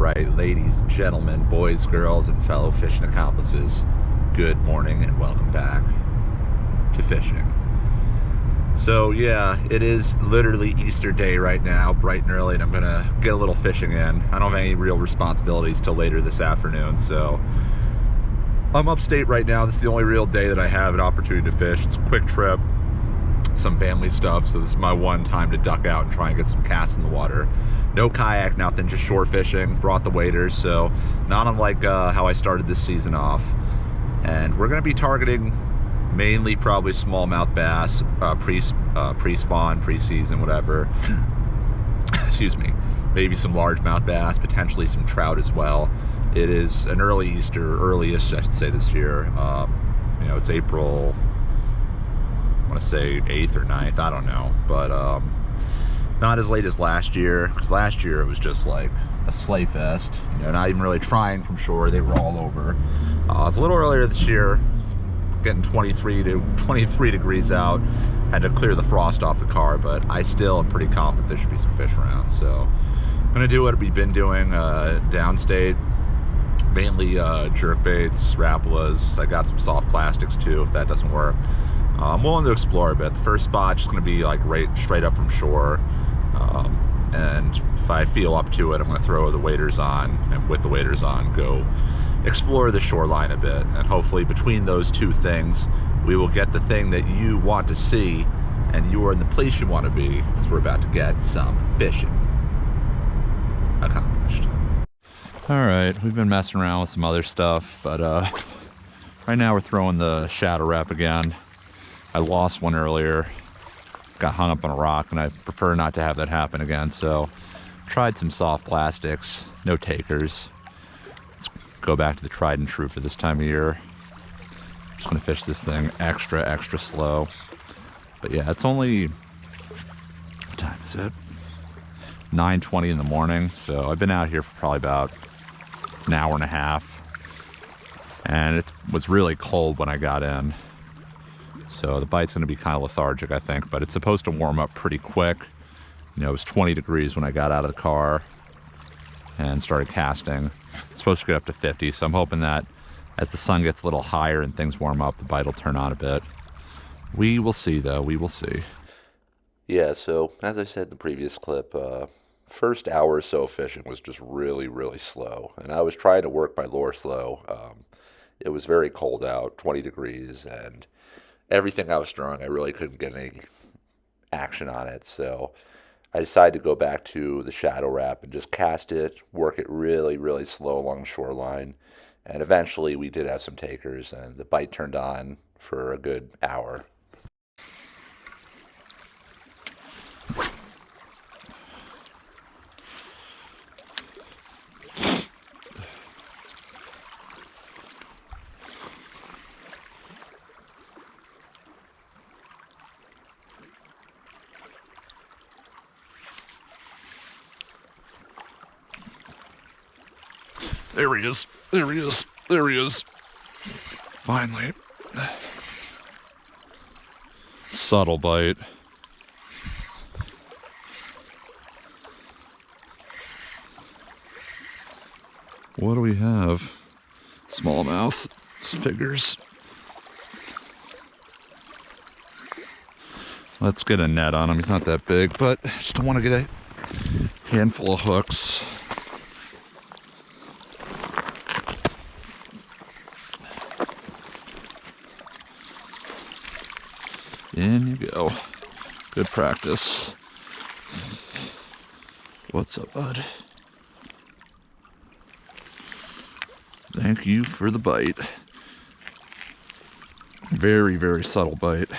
right, ladies, gentlemen, boys, girls, and fellow fishing accomplices, good morning and welcome back to fishing. So yeah, it is literally Easter day right now, bright and early, and I'm gonna get a little fishing in. I don't have any real responsibilities till later this afternoon, so I'm upstate right now. This is the only real day that I have an opportunity to fish. It's a quick trip, some family stuff, so this is my one time to duck out and try and get some casts in the water. No kayak, nothing, just shore fishing. Brought the waders, so not unlike how I started this season off. And we're gonna be targeting mainly probably smallmouth bass, pre-spawn, pre-season, whatever. Excuse me. Maybe some largemouth bass, potentially some trout as well. It is an early Easter, earliest I should say this year. You know, it's April, I want to say 8th or 9th, I don't know, but not as late as last year, because last year it was just like a sleigh fest, you know, not even really trying from shore. They were all over. It's a little earlier this year, getting 23 degrees out. Had to clear the frost off the car, but I still am pretty confident there should be some fish around. So I'm gonna do what we've been doing downstate, mainly jerk baits, rapalas. I got some soft plastics too if that doesn't work. I'm willing to explore a bit. The first spot just gonna be like right straight up from shore, and if I feel up to it, I'm gonna throw the waders on, and with the waders on, go explore the shoreline a bit. And hopefully between those two things, we will get the thing that you want to see, and you are in the place you want to be, because we're about to get some fishing accomplished. All right, we've been messing around with some other stuff, but right now we're throwing the shadow wrap again. I lost one earlier, got hung up on a rock, and I prefer not to have that happen again. So tried some soft plastics, no takers. Let's go back to the tried and true for this time of year. Just gonna fish this thing extra slow. But yeah, it's only, what time is it? 9:20 in the morning. So I've been out here for probably about an hour and a half. And it was really cold when I got in. So the bite's gonna be kind of lethargic, I think, but it's supposed to warm up pretty quick. You know, it was 20 degrees when I got out of the car and started casting. It's supposed to get up to 50, so I'm hoping that as the sun gets a little higher and things warm up, the bite will turn on a bit. We will see, though. We will see. Yeah, so as I said in the previous clip, first hour or so of fishing was just really slow, and I was trying to work my lure slow. It was very cold out, 20 degrees, and everything I was throwing, I really couldn't get any action on it, so I decided to go back to the shadow wrap and just cast it, work it really slow along the shoreline, and eventually we did have some takers, and the bite turned on for a good hour. There he is. There he is. There he is. Finally. Subtle bite. What do we have? Smallmouth. Figures. Let's get a net on him. He's not that big, but I just don't want to get a handful of hooks. In you go. Good practice. What's up, bud? Thank you for the bite. Very subtle bite.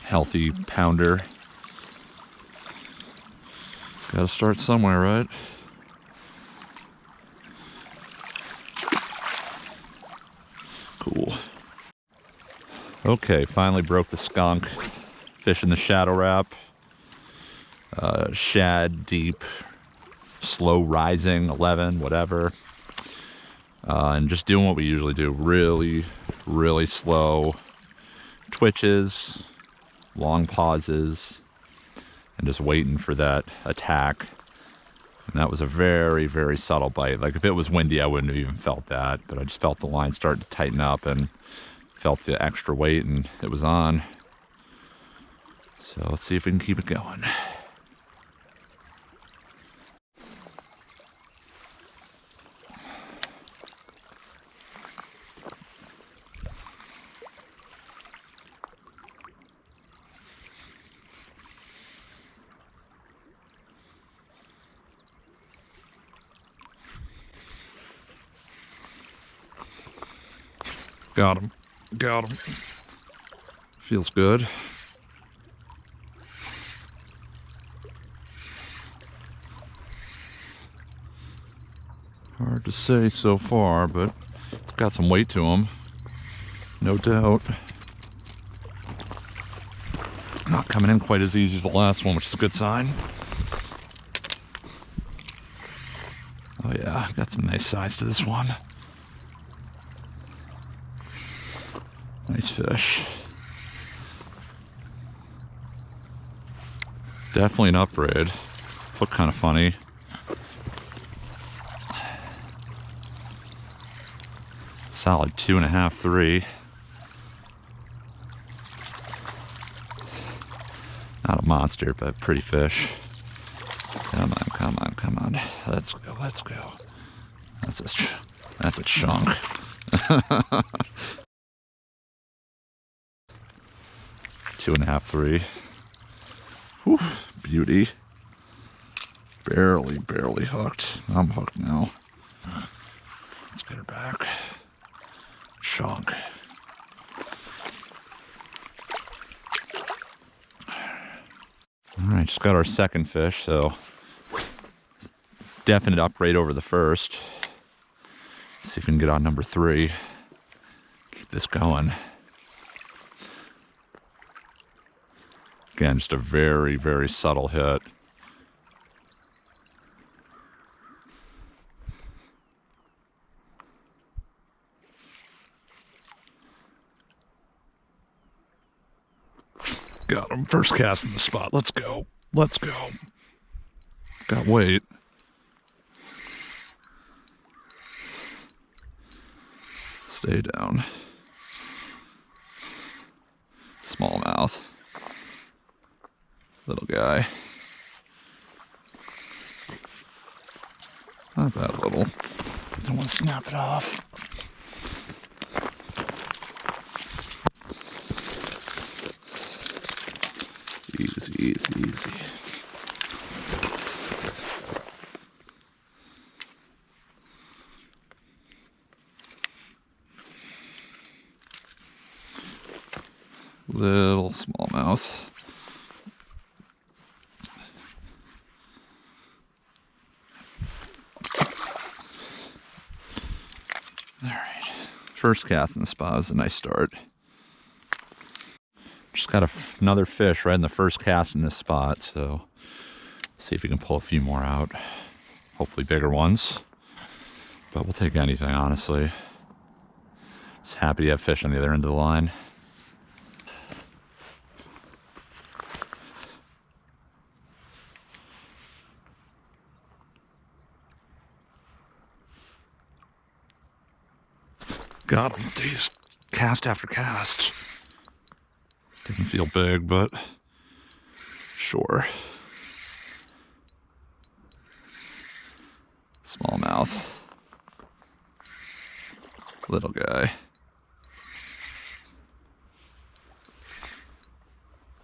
Healthy pounder. Gotta start somewhere, right? Cool. Okay, finally broke the skunk. Fishing the shadow wrap. Shad deep, slow rising, 11, whatever. And just doing what we usually do. Really slow. twitches, long pauses, and just waiting for that attack. And that was a very, very subtle bite. Like if it was windy, I wouldn't have even felt that, but I just felt the line start to tighten up and felt the extra weight, and it was on. So let's see if we can keep it going. Got him. Got him. Feels good. Hard to say so far, but it's got some weight to him. No doubt. Not coming in quite as easy as the last one, which is a good sign. Oh yeah, got some nice size to this one. Nice fish. Definitely an upgrade. Looked kind of funny. Solid 2.5, 3. Not a monster, but pretty fish. Come on, come on, come on. Let's go, let's go. That's a chunk. Two and a half, 3. Whew, beauty. Barely hooked. I'm hooked now. Let's get her back. Chunk. Alright, just got our second fish, so definite upgrade over the first. See if we can get on number 3. Keep this going. Again, just a very, very subtle hit. Got him. First cast in the spot. Let's go. Let's go. Got weight. Stay down. Smallmouth. Little guy. Not that little. Don't want to snap it off. Easy, easy, easy. Little smallmouth. Alright. First cast in the spot is a nice start. Just got another fish right in the first cast in this spot, so see if we can pull a few more out. Hopefully bigger ones, but we'll take anything, honestly. Just happy to have fish on the other end of the line. Got him. Just cast after cast. Doesn't feel big, but sure. Smallmouth. Little guy.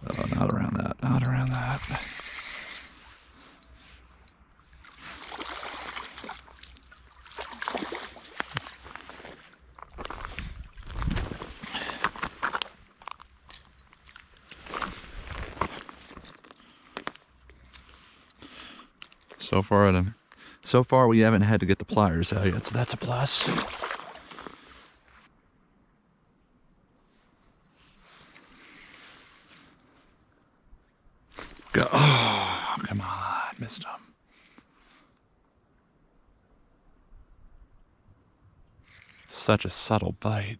Oh, not around that. Not around that. So far we haven't had to get the pliers out yet, so that's a plus. Go. Oh, come on, missed him. Such a subtle bite.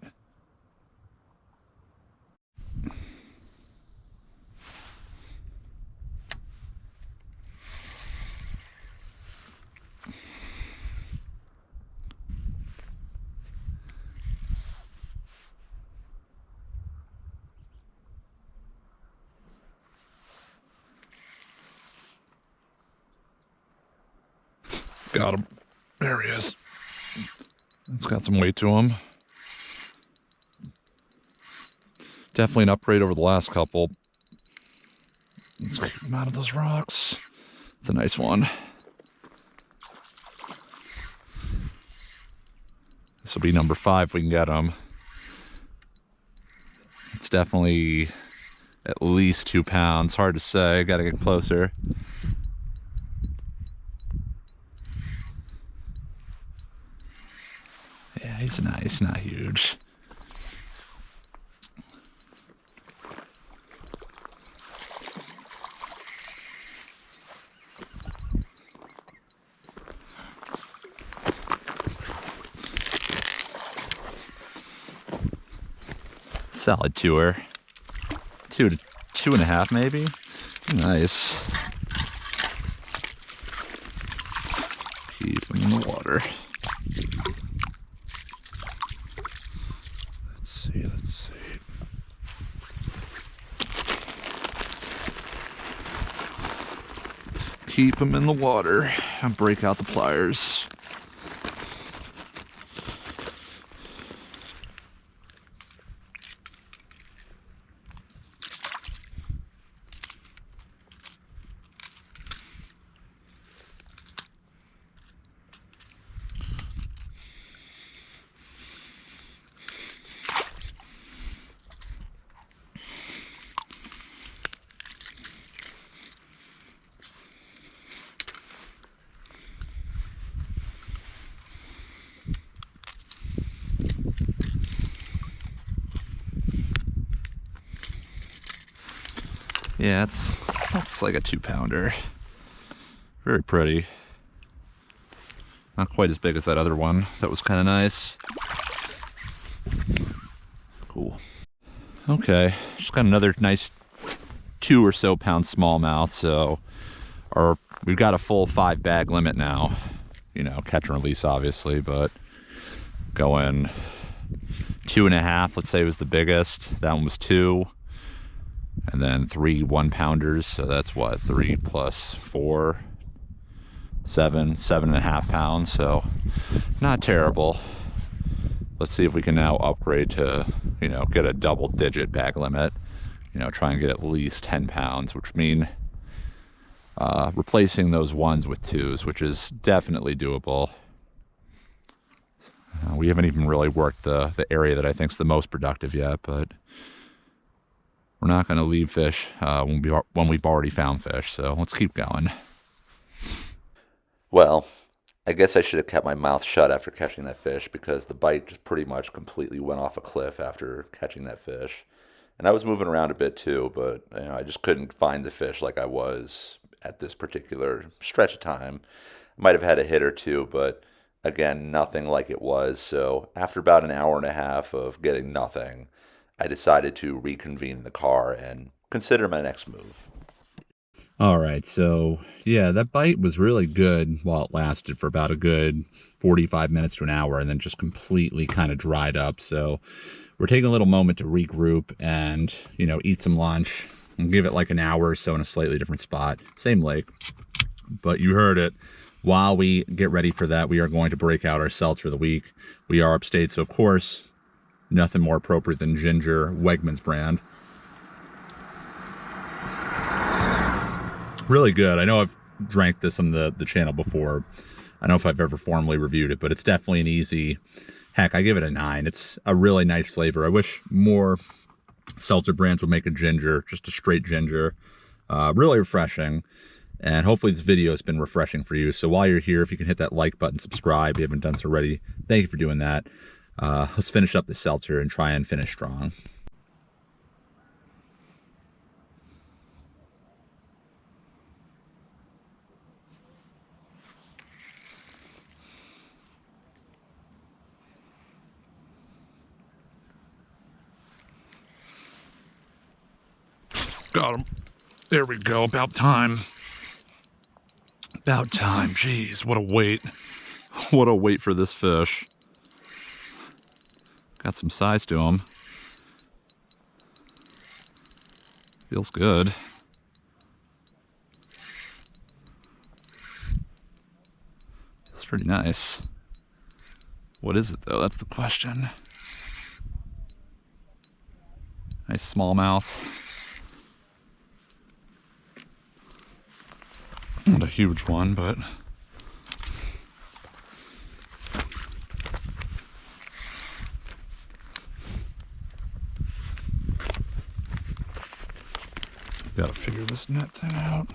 Got him. There he is. It's got some weight to him. Definitely an upgrade over the last couple. Let's keep him out of those rocks. It's a nice one. This will be number 5 if we can get him. It's definitely at least 2 pounds. Hard to say. Got to get closer. Yeah, he's nice. Not huge. Solid 2-er. 2 to 2.5 maybe. Nice. Keep him in the water. Let's see. Keep him in the water and break out the pliers. Yeah, that's like a 2-pounder. Very pretty. Not quite as big as that other one. That was kind of nice. Cool. Okay, just got another nice 2 or so pound smallmouth. So we've got a full 5 bag limit now. You know, catch and release obviously, but going 2.5, let's say, was the biggest. That one was 2. And then 3 1-pounders, so that's what, 3 plus 4, 7.5 pounds, so not terrible. Let's see if we can now upgrade to, you know, get a double-digit bag limit, you know, try and get at least 10 pounds, which mean replacing those 1s with 2s, which is definitely doable. We haven't even really worked the area that I think is the most productive yet, but we're not going to leave fish when we've already found fish, so let's keep going. Well, I guess I should have kept my mouth shut after catching that fish, because the bite just pretty much completely went off a cliff after catching that fish. And I was moving around a bit too, but you know, I just couldn't find the fish like I was at this particular stretch of time. I might have had a hit or two, but again, nothing like it was. So after about an hour and a half of getting nothing, I decided to reconvene in the car and consider my next move. All right, so yeah, that bite was really good while it lasted for about a good 45 minutes to an hour, and then just completely kind of dried up. So we're taking a little moment to regroup and, you know, eat some lunch. We'll give it like an hour or so in a slightly different spot. Same lake, but you heard it. While we get ready for that, we are going to break out our seltzer of the week. We are Upstate, so of course, nothing more appropriate than Ginger, Wegmans brand. Really good. I know I've drank this on the channel before. I don't know if I've ever formally reviewed it, but it's definitely an easy, heck, I give it a 9. It's a really nice flavor. I wish more seltzer brands would make a ginger, just a straight ginger. Really refreshing. And hopefully this video has been refreshing for you. So while you're here, if you can hit that like button, subscribe if you haven't done so already, thank you for doing that. Let's finish up the seltzer and try and finish strong. Got him. There we go. About time. About time. Jeez, what a wait. What a wait for this fish. Got some size to him. Feels good. pretty nice. What is it though? That's the question. Nice smallmouth. Not a huge one, but gotta figure this net thing out.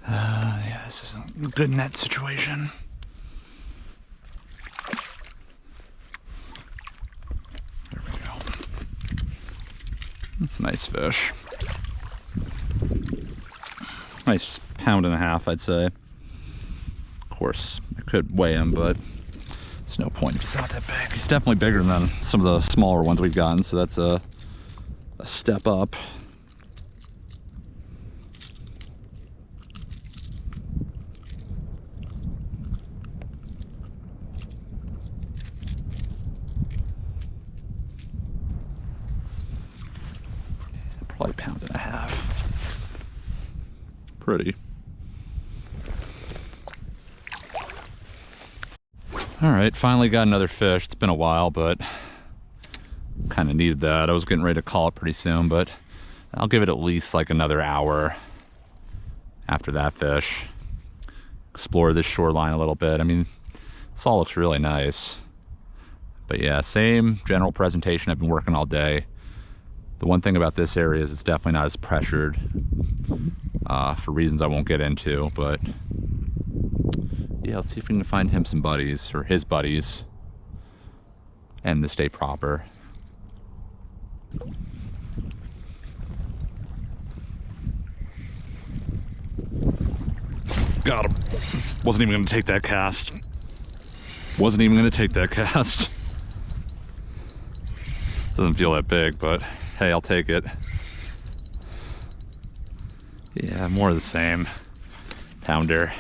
Yeah, this is a good net situation. There we go. That's a nice fish. Nice 1.5 pounds, I'd say. Of course, I could weigh him, but there's no point. He's not that big. He's definitely bigger than some of the smaller ones we've gotten, so that's a step up. Probably 1.5 pounds. Pretty. All right, finally got another fish. It's been a while, but kind of needed that. I was getting ready to call it pretty soon, but I'll give it at least like another hour after that fish. Explore this shoreline a little bit. I mean, this all looks really nice. But yeah, same general presentation. I've been working all day. The one thing about this area is it's definitely not as pressured for reasons I won't get into, but yeah, let's see if we can find him some buddies, or his buddies, and the stay proper. Got him. Wasn't even going to take that cast. Wasn't even going to take that cast. Doesn't feel that big, but hey, I'll take it. Yeah, more of the same. Pounder.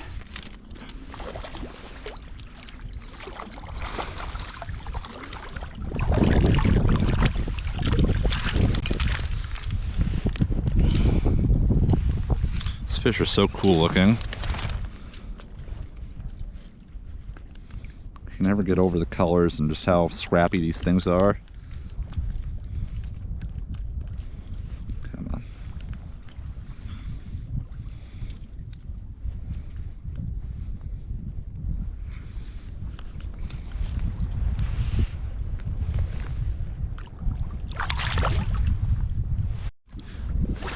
These fish are so cool looking. You can never get over the colors and just how scrappy these things are.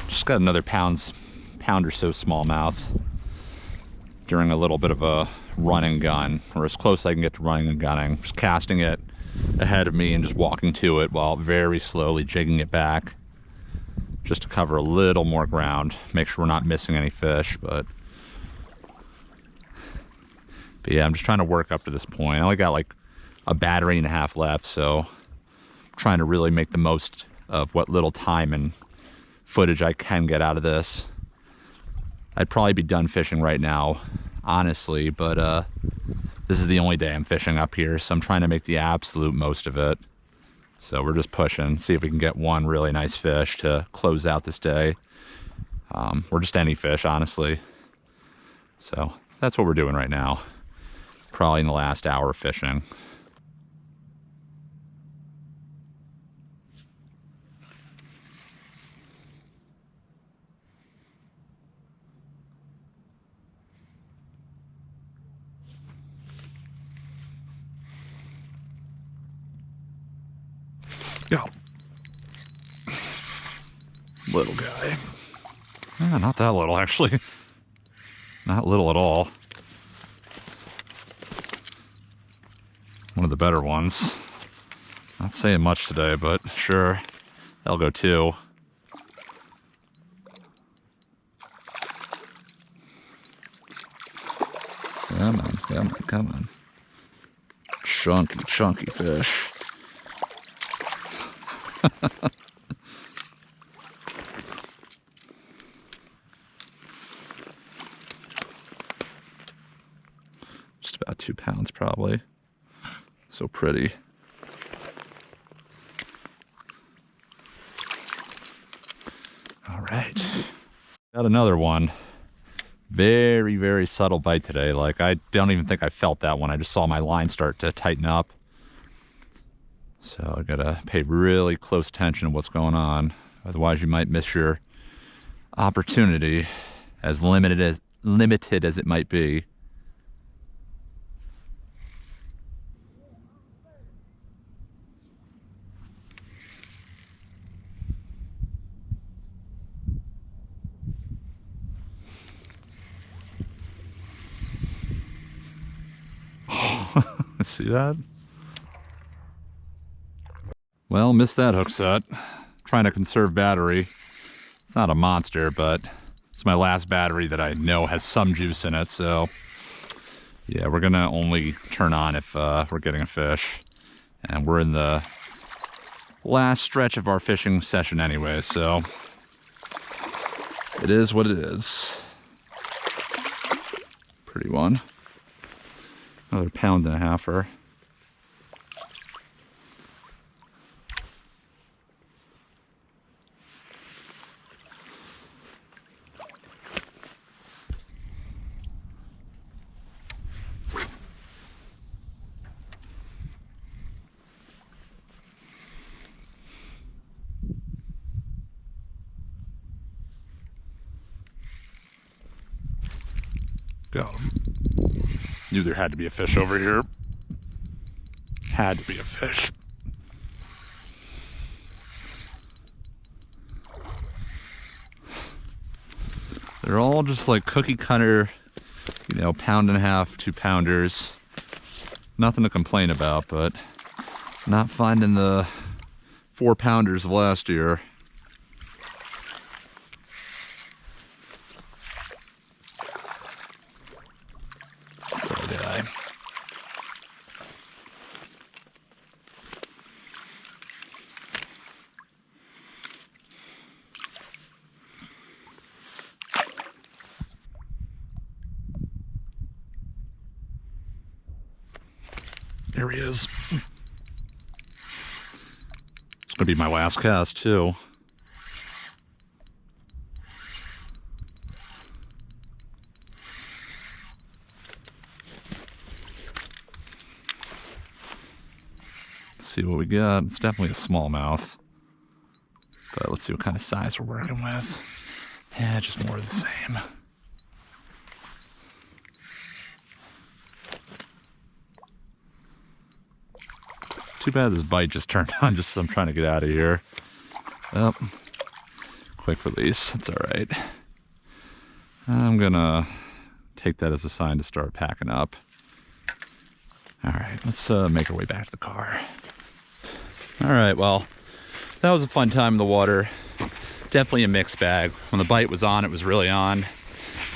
Just got another pound or so smallmouth during a little bit of a run and gun, or as close as I can get to running and gunning. Just casting it ahead of me and just walking to it while very slowly jigging it back, just to cover a little more ground, make sure we're not missing any fish. But yeah, I'm just trying to work up to this point. I only got like a battery and a half left, so I'm trying to really make the most of what little time and footage I can get out of this. I'd probably be done fishing right now, honestly, but this is the only day I'm fishing up here, so I'm trying to make the absolute most of it. So we're just pushing, see if we can get one really nice fish to close out this day, or just any fish, honestly. So that's what we're doing right now, probably in the last hour of fishing. Go. Little guy. Not that little, actually. Not little at all. One of the better ones. Not saying much today, but sure. That'll go too. Come on, come on, come on. Chunky, chunky fish. about 2 pounds probably. So pretty. All right, got another one. Very, very subtle bite today. Like, I don't even think I felt that one. I just saw my line start to tighten up. So I gotta pay really close attention to what's going on. Otherwise you might miss your opportunity, as limited as it might be. See that? Well, missed that hook set. Trying to conserve battery. It's not a monster, but it's my last battery that I know has some juice in it, so yeah, we're gonna only turn on if we're getting a fish. And we're in the last stretch of our fishing session anyway, so it is what it is. Pretty one. Another 1.5 pounds. Got him. Knew there had to be a fish over here. Had to be a fish. They're all just like cookie cutter, you know, 1.5 pounds, 2 pounders. Nothing to complain about, but not finding the 4 pounders of last year. There he is. It's gonna be my last cast too. Let's see what we got. It's definitely a smallmouth, but let's see what kind of size we're working with. Yeah, just more of the same. Too bad this bite just turned on just as I'm trying to get out of here. Oh, quick release, it's all right. I'm gonna take that as a sign to start packing up. All right, let's make our way back to the car. All right, well, that was a fun time in the water. Definitely a mixed bag. When the bite was on, it was really on.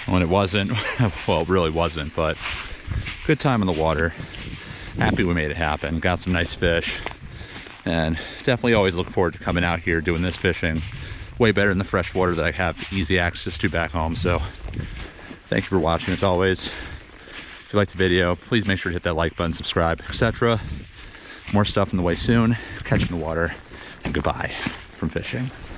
When it wasn't, well, it really wasn't, but good time in the water. Happy we made it happen. Got some nice fish, and definitely always look forward to coming out here doing this fishing. Way better than the freshwater that I have easy access to back home. So thank you for watching as always. If you liked the video, please make sure to hit that like button, subscribe, etc. More stuff on the way soon. Catch you in the water, and goodbye from fishing.